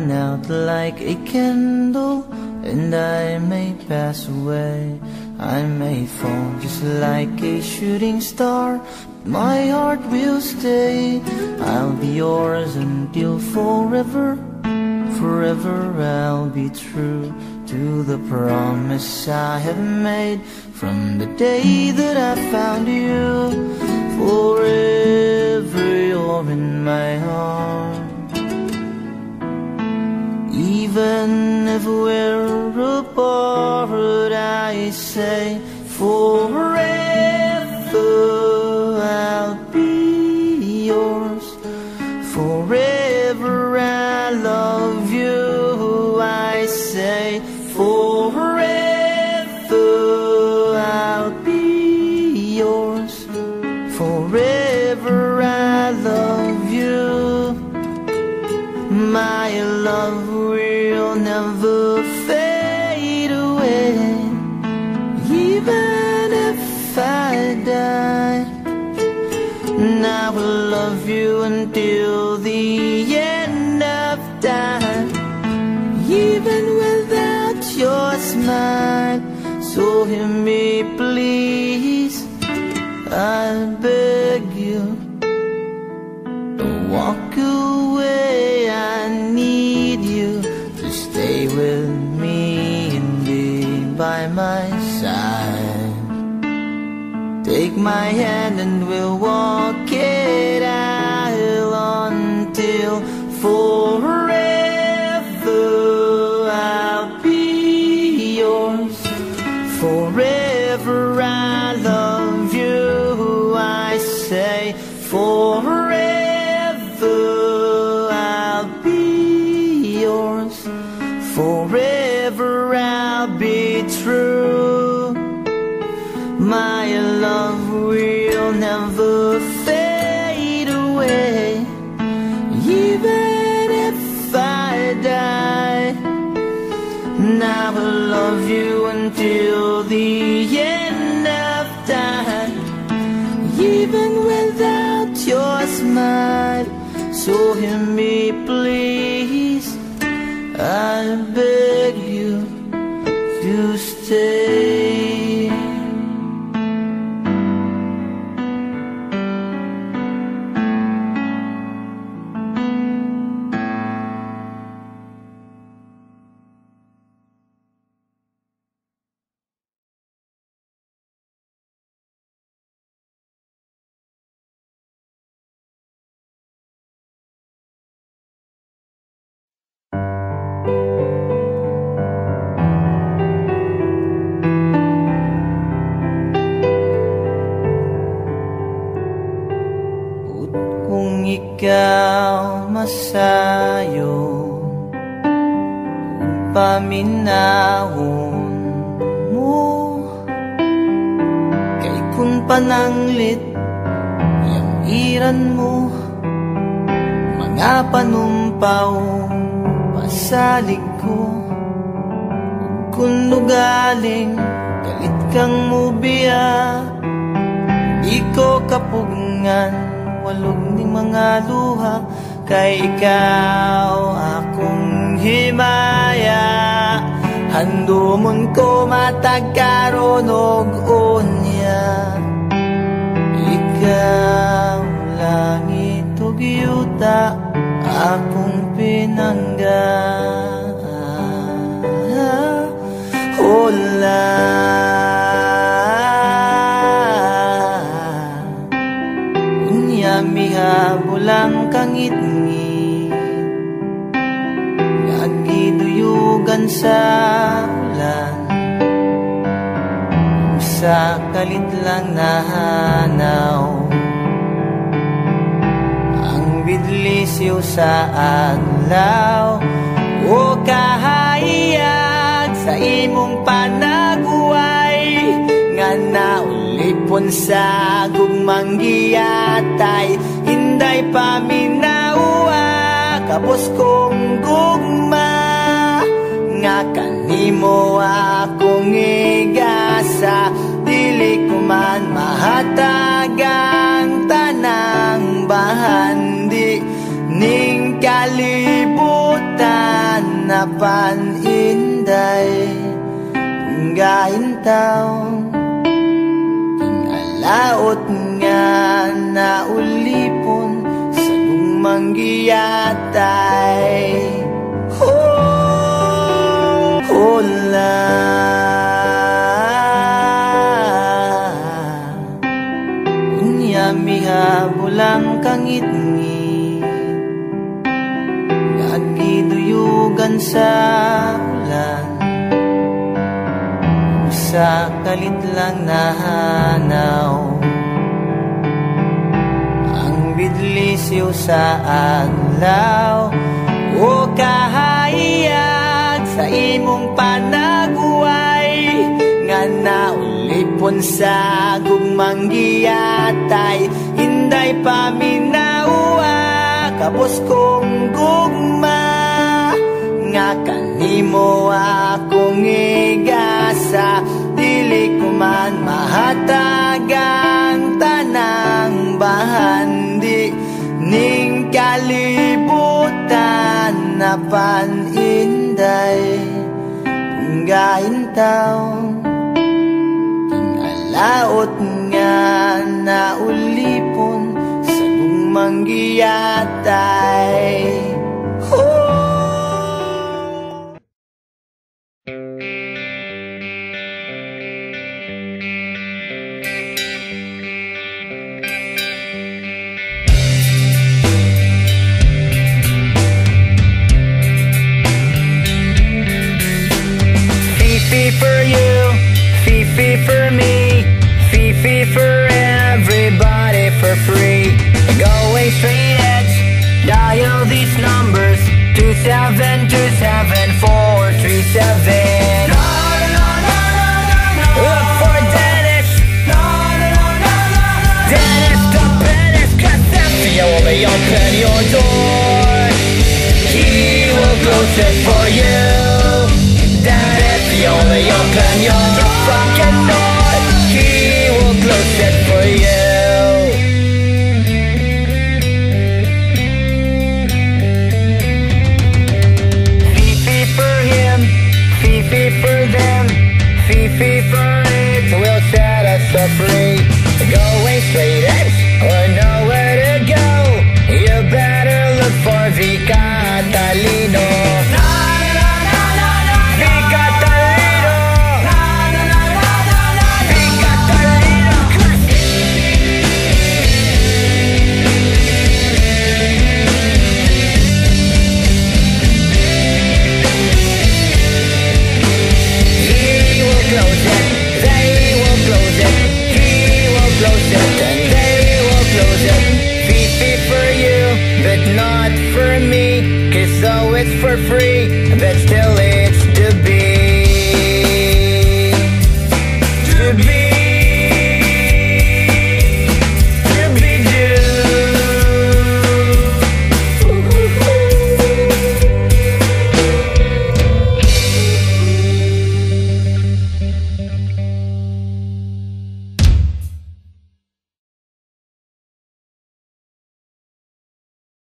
burn out like a candle, and I may pass away. I may fall just like a shooting star, my heart will stay. I'll be yours until forever. Forever I'll be true to the promise I have made from the day that I found you. Forever you're in my heart. Even if we're apart, I say forever I'll be yours. Forever I love you, I say forever I'll be yours. Forever I love you. My love will never fade away, even if I die. And I will love you until the end of time, even without your smile. So hear me please, I beg you, don't walk away. I need you to stay with me and be by my side. Take my hand and we'll walk it out until forever I'll be yours. Forever I love you, I say forever I'll be yours. Forever I'll be true. My love will never fade away, even if I die. And I will love you until the end of time, even without your smile. So hear me please, I beg you to stay. Ikaw masayo, paminahon mo, kay kun pananglit yang iran mo, mga panumpaw pasalig ko. Kung nugaling galit kang mubiya, di ko kapugngan walog ning mga luha, kay ikaw akong himaya. Handumon ko matag karon og unya, ikaw langit ug yuta akong pinangga. Hola mihabulang kangit-ngit, nagiduyugan sa ulan, sa kalit lang nahanaw ang bidlisiw sa adlaw. O kahayag sa imong panaguway, nga naulipon sa gugmang giyatay. Hinday paminawa kapos kong gugma, nga kanimo akong igasa. Dili ko man mahatagang tanang bahandi ning kalibutan. na paninday Gain taon Tingalaot nga na ulipon Sa gumanggiyatay Hola Unya mihabulang kangit-ngit Nagiduyugan sa ulan Sa kalit lang nahanaw Ang bidlisiw sa adlaw O kahayag sa imong panaguway Nga naulipon sa gugmanggiyatay Hinday paminawa Kapos kong gugma Nga kanimo akong igasa Dili ko man mahatagang tanang bahandi Ning kalibutan na paninday Gain taon Tingalaot nga na ulipon Sa gumanggiyatay Fee for you, fee for me, fee for everybody for free. Going straight edge, dial these numbers 2727437. Look for Dennis, Dennis the Dennis, 'cause he only open your door. He will close it for you. You only open your fucking door. He will close it for you. Fee for him, fee for them, fee for it will set us free. Going straight edge or nowhere to go. You better look for Vicatalino. But not for me, 'cause though it's for free, but still it's the beat.